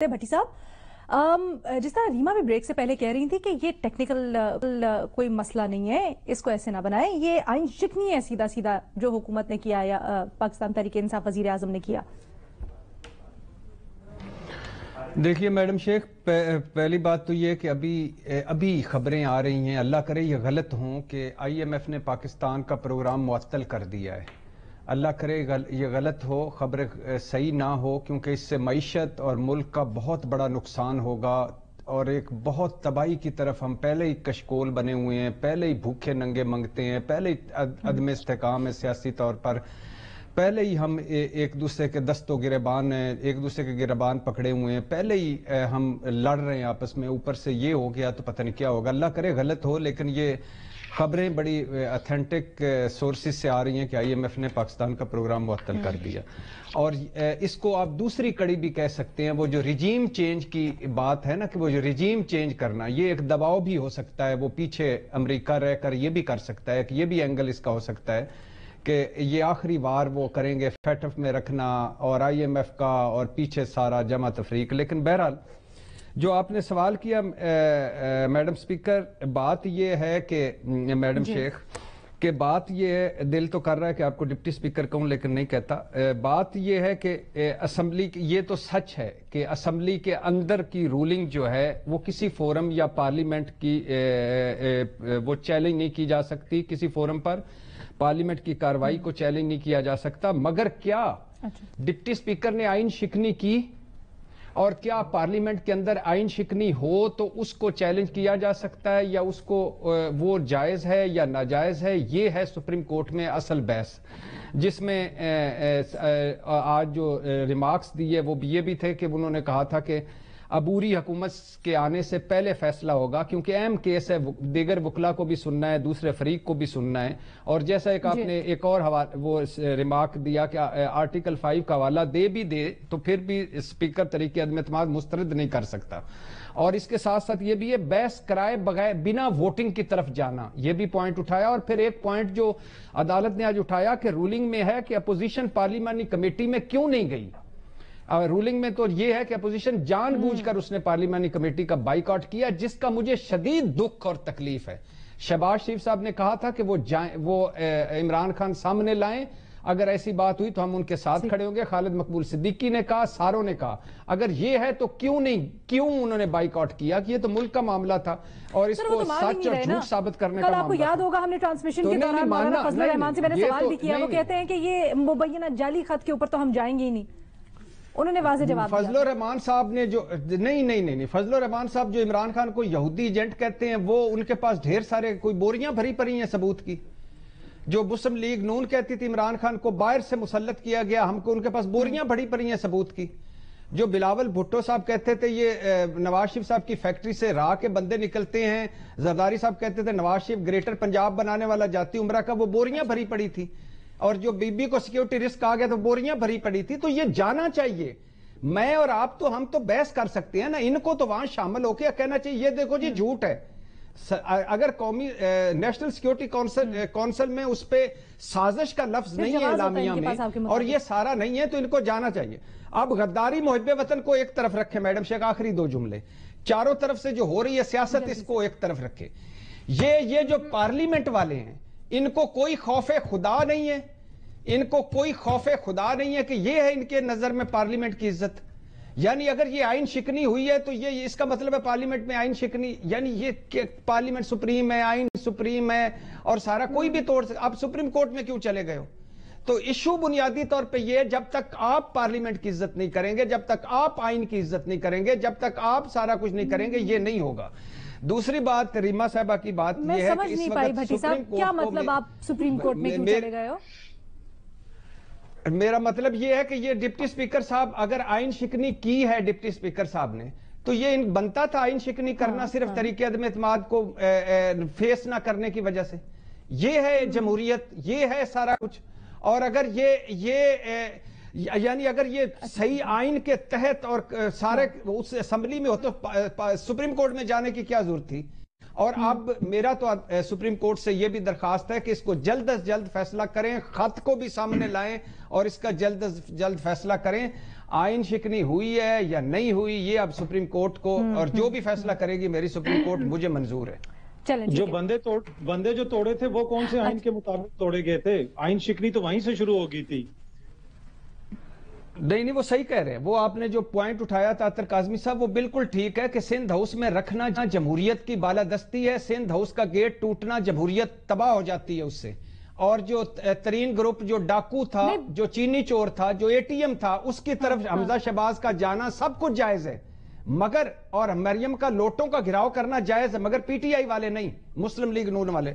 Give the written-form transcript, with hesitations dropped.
भट्टी साहब, जिस तरह रीमा भी ब्रेक से पहले कह रही थी कि ये टेक्निकल कोई मसला नहीं है, इसको ऐसे ना बनाएं, ये आइन शिकनी है सीधा सीधा जो हुकूमत ने किया या पाकिस्तान तहरीक-ए-इंसाफ वजीर आजम ने किया। देखिए मैडम शेख, पहली बात तो ये कि अभी खबरें आ रही हैं, अल्लाह करे ये गलत हों कि IMF ने पाकिस्तान का प्रोग्राम मुअत्तल कर दिया है। अल्लाह करे ये गलत हो, खबर सही ना हो, क्योंकि इससे मईशत और मुल्क का बहुत बड़ा नुकसान होगा और एक बहुत तबाही की तरफ हम पहले ही कशकोल बने हुए हैं, पहले ही भूखे नंगे मंगते हैं, पहले ही अदम इस्तेकाम है सियासी तौर पर, पहले ही हम एक दूसरे के दस्तों गिरबान हैं, एक दूसरे के गिरबान पकड़े हुए हैं, पहले ही हम लड़ रहे हैं आपस में, ऊपर से ये हो गया तो पता नहीं क्या होगा। अल्लाह करे गलत हो, लेकिन ये खबरें बड़ी ऑथेंटिक सोर्सेज से आ रही हैं कि IMF ने पाकिस्तान का प्रोग्राम मुअत्तल कर दिया। और इसको आप दूसरी कड़ी भी कह सकते हैं, वो जो रिजीम चेंज की बात है ना, कि वो जो रिजीम चेंज करना, ये एक दबाव भी हो सकता है, वो पीछे अमेरिका रहकर ये भी कर सकता है कि ये भी एंगल इसका हो सकता है कि ये आखिरी बार वो करेंगे FATF में रखना और IMF का और पीछे सारा जमा तफरीक। लेकिन बहरहाल जो आपने सवाल किया मैडम स्पीकर, बात ये है कि मैडम शेख के बात ये है, दिल तो कर रहा है कि आपको डिप्टी स्पीकर कहूं लेकिन नहीं कहता। बात ये है कि असेंबली, ये तो सच है कि असेंबली के अंदर की रूलिंग जो है वो किसी फोरम या पार्लियामेंट की वो चैलेंज नहीं की जा सकती, किसी फोरम पर पार्लियामेंट की कार्रवाई को चैलेंज नहीं किया जा सकता। मगर क्या डिप्टी स्पीकर ने आइन शिकनी की, और क्या पार्लियामेंट के अंदर आइन शिकनी हो तो उसको चैलेंज किया जा सकता है या उसको वो जायज है या नाजायज है? ये है सुप्रीम कोर्ट में असल बहस, जिसमें आज जो रिमार्क्स दिए वो ये भी थे कि उन्होंने कहा था कि अबूरी हुकूमत के आने से पहले फैसला होगा, क्योंकि अहम केस है, दीगर वकला को भी सुनना है, दूसरे फरीक को भी सुनना है। और जैसा एक आपने एक और वो रिमार्क दिया कि आर्टिकल 5 का हवाला दे भी दे तो फिर भी स्पीकर तरीके अदम एतमाद मुस्तरद नहीं कर सकता। और इसके साथ साथ ये भी है, बहस कराए बगैर बिना वोटिंग की तरफ जाना, ये भी पॉइंट उठाया। और फिर एक पॉइंट जो अदालत ने आज उठाया कि रूलिंग में है कि अपोजिशन पार्लियामानी कमेटी में क्यों नहीं गई। रूलिंग में तो ये है कि अपोजिशन जानबूझकर उसने पार्लियामानी कमेटी का बाइकआउट किया, जिसका मुझे शदीद दुख और तकलीफ है। शहबाज शरीफ साहब ने कहा था कि वो इमरान खान सामने लाएं, अगर ऐसी बात हुई तो हम उनके साथ खड़े होंगे। खालिद मकबूल सिद्दीकी ने कहा, सारों ने कहा, अगर ये है तो क्यों उन्होंने बाइकआउट किया कि ये तो मुल्क का मामला था और इसको सच और झूठ साबित करने का मामला। आपको याद होगा हमने ट्रांसमिशन के दौरान मौलाना फजलुर रहमान से मैंने सवाल भी किया, वो कहते हैं कि ये मुबैना जाली खत के ऊपर तो हम जाएंगे ही नहीं। उन्होंने वाज़े जवाब दिया। फजलुर रहमान साहब ने जो नहीं, फजलुर रहमान साहब जो इमरान खान को यहूदी एजेंट कहते हैं, वो उनके पास ढेर सारे कोई बोरियां भरी पड़ी हैं सबूत की। जो मुस्लिम लीग नून कहती थी इमरान खान को बाहर से मुसल्लत किया गया, हमको उनके पास बोरियां भरी पड़ी हैं सबूत की। जो बिलावल भुट्टो साहब कहते थे ये नवाज शरीफ साहब की फैक्ट्री से राह के बंदे निकलते हैं, जरदारी साहब कहते थे नवाज शरीफ ग्रेटर पंजाब बनाने वाला जाती उमरा का, वो बोरियां भरी पड़ी थी। और जो बीबी को सिक्योरिटी रिस्क आ गया तो बोरियां भरी पड़ी थी। तो ये जाना चाहिए, मैं और आप तो हम तो बहस कर सकते हैं ना, इनको तो वहां शामिल होकर कहना चाहिए ये देखो जी झूठ है। अगर कौमी नेशनल सिक्योरिटी काउंसिल में उस पे साजिश का लफ्ज नहीं है इलामिया में, और ये सारा नहीं है, तो इनको जाना चाहिए। अब गद्दारी मुहिब्बे वतन को एक तरफ रखे मैडम शेख, आखिरी 2 जुमले, चारों तरफ से जो हो रही है सियासत इसको एक तरफ रखे। ये जो पार्लियामेंट वाले हैं इनको कोई खौफे खुदा नहीं है, इनको कोई खौफे खुदा नहीं है कि ये है इनके नजर में पार्लियामेंट की इज्जत। यानी अगर ये आइन शिकनी हुई है तो ये इसका मतलब है पार्लियामेंट में आइन शिकनी, यानी ये पार्लियामेंट सुप्रीम है, आइन सुप्रीम है और सारा कोई भी तोड़ सकता। आप सुप्रीम कोर्ट में क्यों चले गए हो? तो इशू बुनियादी तौर पे ये, जब तक आप पार्लियामेंट की इज्जत नहीं करेंगे, जब तक आप आइन की इज्जत नहीं करेंगे, जब तक आप सारा कुछ नहीं करेंगे, ये नहीं होगा। दूसरी बात रीमा साहबा की बात यह है कि इस वक्त सुप्रीम कोर्ट, क्या मतलब आप सुप्रीम कोर्ट में क्यों चले गए हो? मेरा मतलब यह है कि ये डिप्टी स्पीकर साहब, अगर आइन शिकनी की है डिप्टी स्पीकर साहब ने, तो ये बनता था आइन शिकनी करना सिर्फ तरीके अदम एतमाद को फेस ना करने की वजह से। ये है जमहूरियत, ये है सारा कुछ। और अगर यानी अगर ये सही आइन के तहत और सारे उस असेंबली में हो तो सुप्रीम कोर्ट में जाने की क्या जरूरत थी? اور اب میرا تو سپریم کورٹ سے یہ بھی درخواست ہے کہ اس کو جلد از جلد فیصلہ کریں، خط کو بھی سامنے لائیں اور اس کا جلد از جلد فیصلہ کریں. آئین شکنی ہوئی ہے یا نہیں ہوئی یہ اب سپریم کورٹ کو، اور جو بھی فیصلہ کرے گی میری سپریم کورٹ مجھے منظور ہے. جو بندے جو توڑے تھے وہ کون سے آئین کے مطابق توڑے گئے تھے؟ آئین شکنی تو وہیں سے شروع ہو گئی تھی. نہیں وہ صحیح کہہ رہے ہیں. وہ آپ نے جو پوائنٹ اٹھایا تھا عطر کاظمی صاحب وہ بالکل ٹھیک ہے کہ سندھ ہاؤس میں رکھنا جمہوریت کی بالادستی ہے. سندھ ہاؤس کا گیٹ ٹوٹنا جمہوریت تباہ ہو جاتی ہے اس سے. اور جو ترین گروپ جو ڈاکو تھا، جو چینی چور تھا، جو اے ٹی ایم تھا، اس کی طرف حمزہ شہباز کا جانا سب کچھ جائز ہے، مگر اور مریم کا لوٹوں کا گھراؤ کرنا جائز ہے، مگر پی ٹی آئی والے نہیں، مسلم لیگ نون والے.